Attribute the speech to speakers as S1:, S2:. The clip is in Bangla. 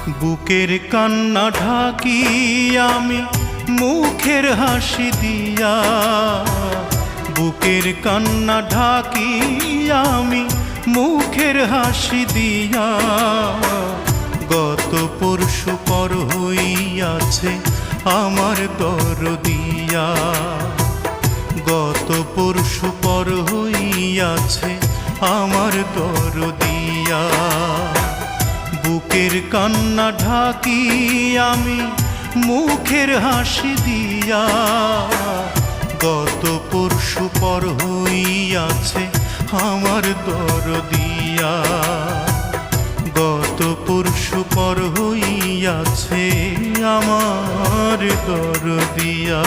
S1: বুকের কান্না ঢাকি আমি মুখের হাসি দিয়া, বুকের কান্না ঢাকি আমি মুখের হাসি দিয়া। গত পরশু পর হইয়াছে আমার দরদিয়া, গত পরশু পর হইয়াছে আমার দরদিয়া। বুকের কান্না ঢাকি আমি মুখের হাসি দিয়া, গত পরশু পর হইয়াছে আমার দরদিয়া, গত পরশু পর হইয়াছে আমার দরদিয়া।